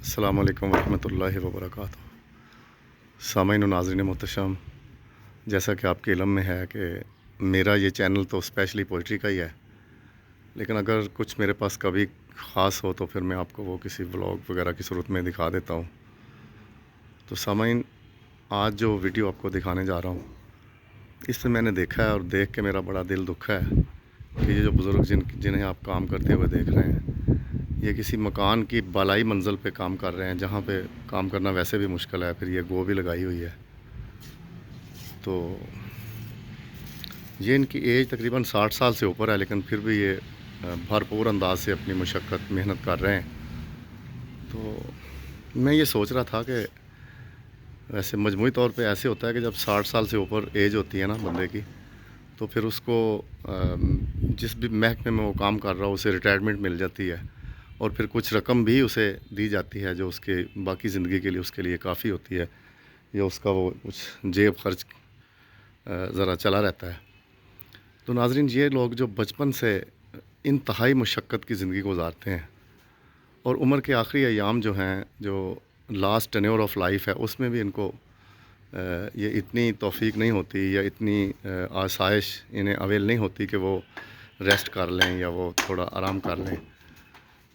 अस्सलामु अलैकुम वरहमतुल्लाहि वबरकातुहू। सामईन नाज़रीन मोहतरम, जैसा कि आपके इल्म में है कि मेरा ये चैनल तो स्पेशली पोइट्री का ही है, लेकिन अगर कुछ मेरे पास कभी ख़ास हो तो फिर मैं आपको वो किसी व्लॉग वगैरह की सूरत में दिखा देता हूँ। तो सामईन, आज जो वीडियो आपको दिखाने जा रहा हूँ, इसमें मैंने देखा है और देख के मेरा बड़ा दिल दुखा है कि ये जो बुज़ुर्ग जिन्हें आप काम करते हुए देख रहे हैं, ये किसी मकान की बालाई मंजिल पे काम कर रहे हैं, जहाँ पे काम करना वैसे भी मुश्किल है, फिर ये गो भी लगाई हुई है। तो ये इनकी एज तकरीबन 60 साल से ऊपर है, लेकिन फिर भी ये भरपूर अंदाज से अपनी मशक्क़त मेहनत कर रहे हैं। तो मैं ये सोच रहा था कि वैसे मजमूई तौर पे ऐसे होता है कि जब 60 साल से ऊपर एज होती है ना बंदे की, तो फिर उसको जिस भी महकमे में वो काम कर रहा हो उसे रिटायरमेंट मिल जाती है, और फिर कुछ रकम भी उसे दी जाती है जो उसके बाकी ज़िंदगी के लिए उसके लिए काफ़ी होती है, या उसका वो कुछ जेब खर्च ज़रा चला रहता है। तो नाज़रीन, ये लोग जो बचपन से इंतहाई मुशक्क़त की ज़िंदगी गुजारते हैं और उम्र के आखिरी अयाम जो हैं, जो लास्ट टेन्योर ऑफ लाइफ है, उसमें भी इनको ये इतनी तौफ़ीक नहीं होती या इतनी आसाइश इन्हें अवेल नहीं होती कि वो रेस्ट कर लें या वो थोड़ा आराम कर लें।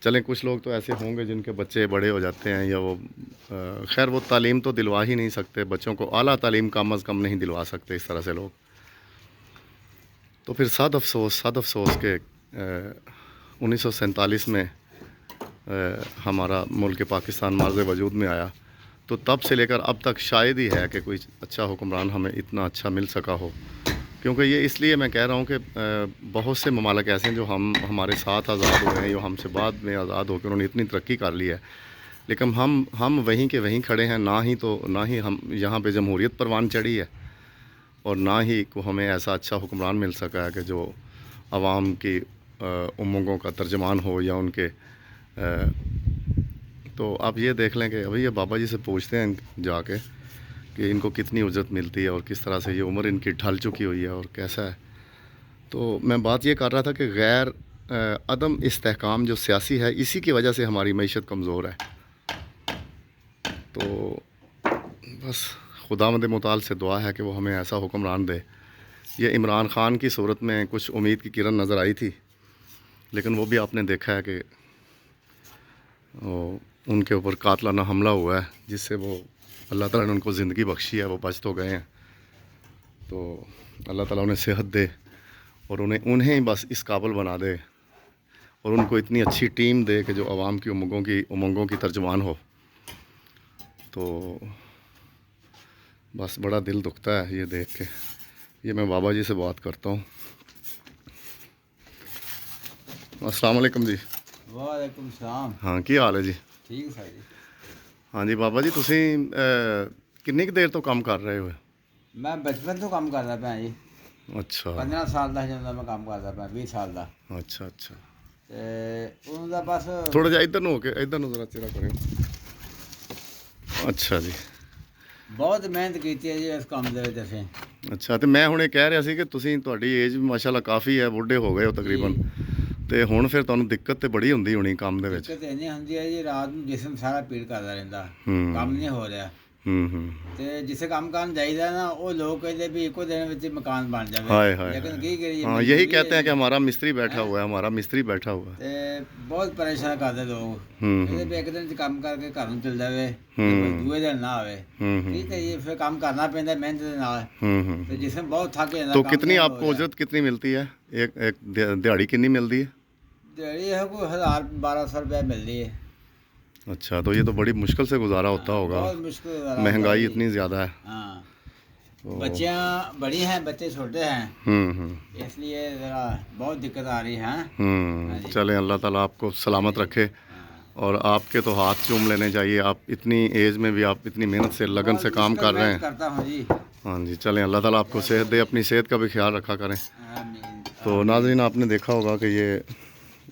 चलें, कुछ लोग तो ऐसे होंगे जिनके बच्चे बड़े हो जाते हैं, या वो खैर वो तालीम तो दिलवा ही नहीं सकते, बच्चों को आला तालीम कम अज़ कम नहीं दिलवा सकते इस तरह से लोग। तो फिर सद अफ़सोस के 1947 में हमारा मुल्क पाकिस्तान मार्ज़ वजूद में आया, तो तब से लेकर अब तक शायद ही है कि कोई अच्छा हुक्मरान हमें इतना अच्छा मिल सका हो। क्योंकि ये इसलिए मैं कह रहा हूँ कि बहुत से ममालिक ऐसे हैं जो हमारे साथ आज़ाद हुए हैं, जो हमसे बाद में आज़ाद होकर उन्होंने इतनी तरक्की कर ली है, लेकिन हम वहीं के वहीं खड़े हैं। ना ही हम यहाँ पे जमहूरियत परवान चढ़ी है, और ना ही को हमें ऐसा अच्छा हुक्मरान मिल सका है कि जो आवाम की उम्मीदों का तर्जमान हो या उनके तो आप ये देख लें कि अभी ये बाबा जी से पूछते हैं जाके कि इनको कितनी उजरत मिलती है और किस तरह से ये उम्र इनकी ढल चुकी हुई है और कैसा है। तो मैं बात ये कर रहा था कि गैर अदम इस्तेहकाम जो सियासी है, इसी की वजह से हमारी मईशत कमज़ोर है। तो बस खुदावंद मुताल से दुआ है कि वो हमें ऐसा हुक्मरान दे। ये इमरान ख़ान की सूरत में कुछ उम्मीद की किरण नज़र आई थी, लेकिन वो भी आपने देखा है कि उनके ऊपर कातलाना हमला हुआ है, जिससे वो अल्लाह ताला ने उनको ज़िंदगी बख्शी है, वो बच तो गए हैं। तो अल्लाह ताला उन्हें सेहत दे और उन्हें ही बस इस काबिल बना दे और उनको इतनी अच्छी टीम दे कि जो आवाम की उमंगों की तर्जमान हो। तो बस बड़ा दिल दुखता है ये देख के। ये मैं बाबा जी से बात करता हूँ। अस्सलाम वालेकुम जी। वालेकुम सलाम। हाँ, की हाल है जी? ठीक है जी। हाँ जी बाबा जी, तुसी किन्नी क देर तो काम कर रहे हो? मैं बचपन तो काम करदा पिया जी। अच्छा 15 साल ਦਾ ਜਦੋਂ ਮੈਂ ਕੰਮ ਕਰਦਾ ਪਿਆ, 20 ਸਾਲ ਦਾ। अच्छा अच्छा। ਤੇ ਉਹਨਾਂ ਦਾ ਬਸ थोड़ा जा इधर हो के इधर जरा चेहरा करें। अच्छा जी। ਬਹੁਤ ਮਿਹਨਤ ਕੀਤੀ ਹੈ ਜੀ ਇਸ ਕੰਮ ਦੇ ਵਿੱਚ ਅਸੀਂ। ਅੱਛਾ, ਤੇ ਮੈਂ ਹੁਣ ਇਹ ਕਹਿ ਰਿਹਾ ਸੀ ਕਿ ਤੁਸੀਂ, ਤੁਹਾਡੀ ਏਜ ਮਾਸ਼ਾਅੱਲਾ ਕਾਫੀ ਹੈ, ਬੁੱਢੇ ਹੋ ਗਏ ਹੋ ਤਕਰੀਬਨ, ਤੇ ਹੁਣ ਫਿਰ ਤੁਹਾਨੂੰ ਦਿੱਕਤ ਤੇ ਬੜੀ ਹੁੰਦੀ ਹੋਣੀ ਕੰਮ ਦੇ ਵਿੱਚ। ਦਿੱਕਤ ਇੰਨੀ ਹੁੰਦੀ ਹੈ ਜੀ, ਰਾਤ ਨੂੰ ਜਿਸਮ ਸਾਰਾ ਪੀੜ ਕਰਦਾ ਰਹਿੰਦਾ, ਹੂੰ ਕੰਮ ਨਹੀਂ ਹੋ ਰਿਹਾ। ਹੂੰ। ਤੇ ਜਿਸੇ ਕੰਮ ਕਰਨ ਜਾਈਦਾ ਨਾ, ਉਹ ਲੋਕ ਕਹਿੰਦੇ ਵੀ ਇੱਕੋ ਦਿਨ ਵਿੱਚ ਮਕਾਨ ਬਣ ਜਾਵੇ। हाय हाय लेकिन ਕੀ करिए, हाँ, यही कहते हैं कि हमारा मिस्त्री बैठा हुआ है, हमारा मिस्त्री बैठा हुआ है। ਤੇ ਬਹੁਤ ਪਰੇਸ਼ਾਨ ਕਰਦੇ ਲੋਕ। ਹੂੰ ਕਹਿੰਦੇ ਵੀ ਇੱਕ ਦਿਨ ਚ ਕੰਮ ਕਰਕੇ ਘਰ ਨੂੰ ਚਲ ਜਾਵੇ, ਹੂੰ। ਦੂਏ ਦਿਨ ਨਾ ਆਵੇ। हम्म। ਠੀਕ ਹੈ ਜੀ, ਫਿਰ ਕੰਮ ਕਰਨਾ ਪੈਂਦਾ ਮਿਹਨਤ ਦੇ ਨਾਲ। ਤੇ हम्म। जिसमें बहुत थक जाता तो काम कितनी नहीं हो आपको रहा। उजरत कितनी मिलती है? एक दिहाड़ी कितनी मिलती है? दिहाड़ी है कोई 1000-1200 रुपया मिलती है। अच्छा, तो ये तो बड़ी मुश्किल से गुजारा होता होगा, बहुत मुश्किल गुजारा होता है महंगाई जी। इतनी ज़्यादा है। हाँ, तो बच्चियाँ बड़ी हैं, बच्चे छोटे हैं, इसलिए ज़रा बहुत दिक्कत आ रही है। हाँ जी। चलें, अल्लाह ताला आपको सलामत रखे। हाँ। और आपके तो हाथ चूम लेने चाहिए, आप इतनी एज में भी आप इतनी मेहनत से लगन बहुत से काम मुश्किल कर रहे मेहनत हैं। करता हूँ जी। हाँ जी, चलें, अल्लाह ताला आपको सेहत दे, अपनी सेहत का भी ख्याल रखा करें। आमीन। तो नाज़रीन, आपने देखा होगा कि ये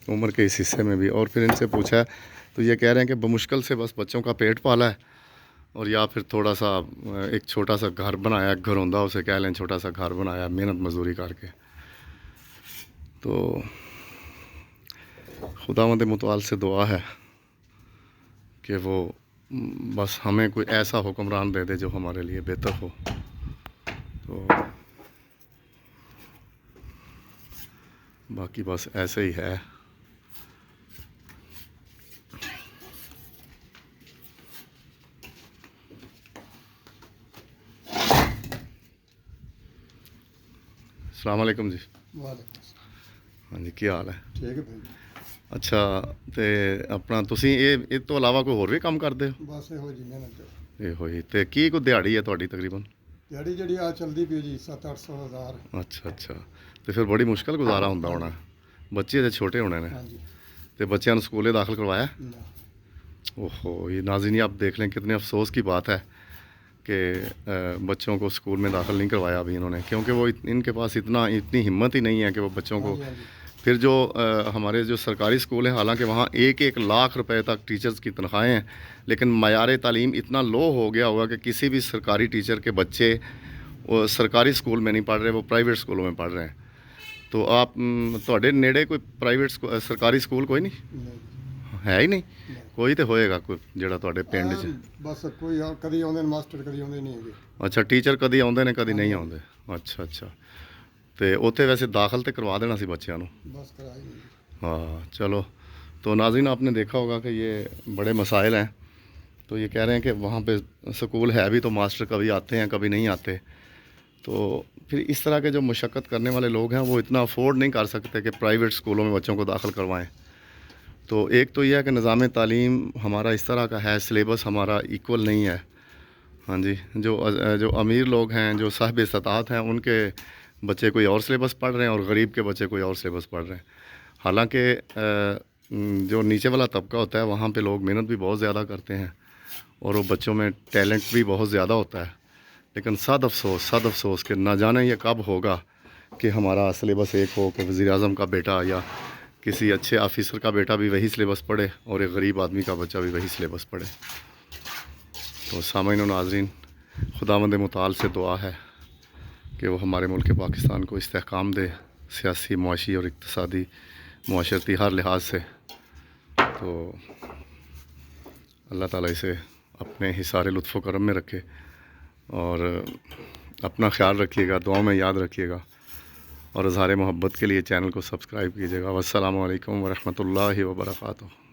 उम्र के इस हिस्से में भी, और फिर इनसे पूछा है तो ये कह रहे हैं कि बमुश्किल से बस बच्चों का पेट पाला है, और या फिर थोड़ा सा एक छोटा सा घर बनाया, घरौंदा उसे कह लें, छोटा सा घर बनाया मेहनत मजदूरी करके। तो खुदावंद मुतआल से दुआ है कि वो बस हमें कोई ऐसा हुक्मरान दे दे जो हमारे लिए बेहतर हो। तो बाकी बस ऐसे ही है। अस्सलाम वालेकुम जी। हाँ जी, ਕੀ ਹਾਲ ਹੈ? ਠੀਕ ਹੈ ਭਾਈ। ਅੱਛਾ, ਤੇ ਆਪਣਾ ਤੁਸੀਂ ਇਹ ਤੋਂ ਇਲਾਵਾ ਕੋਈ ਹੋਰ ਵੀ ਕੰਮ ਕਰਦੇ ਹੋ? ਬਸ ਇਹੋ ਜੀ ਮਿਹਨਤ ਜੋ ਇਹੋ ਹੀ, ਤੇ ਕੀ ਕੋਈ ਦਿਹਾੜੀ ਹੈ ਤੁਹਾਡੀ ਤਕਰੀਬਨ? ਦਿਹਾੜੀ ਜਿਹੜੀ ਆ ਚੱਲਦੀ ਪਈ ਜੀ 700-800 ਹਜ਼ਾਰ। ਅੱਛਾ ਅੱਛਾ, ਤੇ ਫਿਰ ਬੜੀ ਮੁਸ਼ਕਲ ਗੁਜ਼ਾਰਾ ਹੁੰਦਾ ਹੋਣਾ। ਬੱਚੇ ਅਜੇ ਛੋਟੇ ਹੋਣੇ ਨੇ, ਹਾਂਜੀ ਤੇ ਬੱਚਿਆਂ ਨੂੰ ਸਕੂਲੇ ਦਾਖਲ ਕਰਵਾਇਆ? ਨਾ ओहो, ये नाज़रीन आप देख लें कितने अफसोस की बात है कि बच्चों को स्कूल में दाखिल नहीं करवाया अभी इन्होंने, क्योंकि वो इनके पास इतनी हिम्मत ही नहीं है कि वो बच्चों को। ਹਾਂਜੀ ਹਾਂਜੀ फिर जो हमारे जो सरकारी स्कूल हैं, हालांकि वहाँ 1-1 लाख रुपए तक टीचर्स की तनख्वाहें हैं, लेकिन मयार तालीम इतना लो हो गया हुआ कि किसी भी सरकारी टीचर के बच्चे वो सरकारी स्कूल में नहीं पढ़ रहे, वो प्राइवेट स्कूलों में पढ़ रहे हैं। तो आप ਤੁਹਾਡੇ ਨੇੜੇ ਕੋਈ ਪ੍ਰਾਈਵੇਟ ਸਰਕਾਰੀ ਸਕੂਲ ਕੋਈ ਨਹੀਂ ਨਹੀਂ ਹੈ ਹੀ ਨਹੀਂ? ਨਹੀਂ। ਕੋਈ ਤੇ ਹੋਏਗਾ ਕੋਈ ਜਿਹੜਾ ਤੁਹਾਡੇ ਪਿੰਡ 'ਚ। ਬਸ ਕੋਈ ਕਦੀ ਆਉਂਦੇ ਨੇ ਮਾਸਟਰ, ਕਦੀ ਆਉਂਦੇ ਨਹੀਂ ਹੈਗੇ। ਅੱਛਾ, ਟੀਚਰ ਕਦੀ ਆਉਂਦੇ ਨੇ ਕਦੀ ਨਹੀਂ ਆਉਂਦੇ। ਅੱਛਾ ਅੱਛਾ, ਤੇ ਉੱਥੇ ਵੈਸੇ ਦਾਖਲ ਤੇ ਕਰਵਾ ਦੇਣਾ ਸੀ ਬੱਚਿਆਂ ਨੂੰ। बस कराई नहीं। हाँ चलो, तो नाज़रीन आपने देखा होगा कि ये बड़े मसाइल हैं। तो ये कह रहे हैं कि वहाँ पे स्कूल है भी तो मास्टर कभी आते हैं कभी नहीं आते। तो फिर इस तरह के जो मशक्क़त करने वाले लोग हैं वो इतना अफोर्ड नहीं कर सकते कि प्राइवेट स्कूलों में बच्चों को दाखिल करवाएं। तो एक तो यह है कि निज़ाम तालीम हमारा इस तरह का है, सिलेबस हमारा इक्वल नहीं है। हाँ जी, जो अमीर लोग हैं, जो साहिब इस्तात हैं, उनके बच्चे कोई और सिलेबस पढ़ रहे हैं और गरीब के बच्चे कोई और सिलेबस पढ़ रहे हैं। हालांकि जो नीचे वाला तबका होता है वहाँ पे लोग मेहनत भी बहुत ज़्यादा करते हैं और वो बच्चों में टैलेंट भी बहुत ज़्यादा होता है। लेकिन सद अफसोस कि ना जाने ये कब होगा कि हमारा सिलेबस एक हो कि वज़ीर-ए-आज़म का बेटा या किसी अच्छे ऑफिसर का बेटा भी वही सिलेबस पढ़े और एक गरीब आदमी का बच्चा भी वही सिलेबस पढ़े। तो सामईन व नाज़रीन, खुदावंद मुताल से दुआ है कि वो हमारे मुल्क पाकिस्तान को इस्तेहकाम दे, सियासी, मुआशी और इक़्तिसादी, मुआशरती हर लिहाज से। तो अल्लाह ताला इसे अपने हिसारे लुत्फ़ व करम में रखे और अपना ख्याल रखिएगा, दुआ में याद रखिएगा और इज़हार मोहब्बत के लिए चैनल को सब्सक्राइब कीजिएगा। वस्सलामु अलैकुम व रहमतुल्लाहि व बरकातुहू।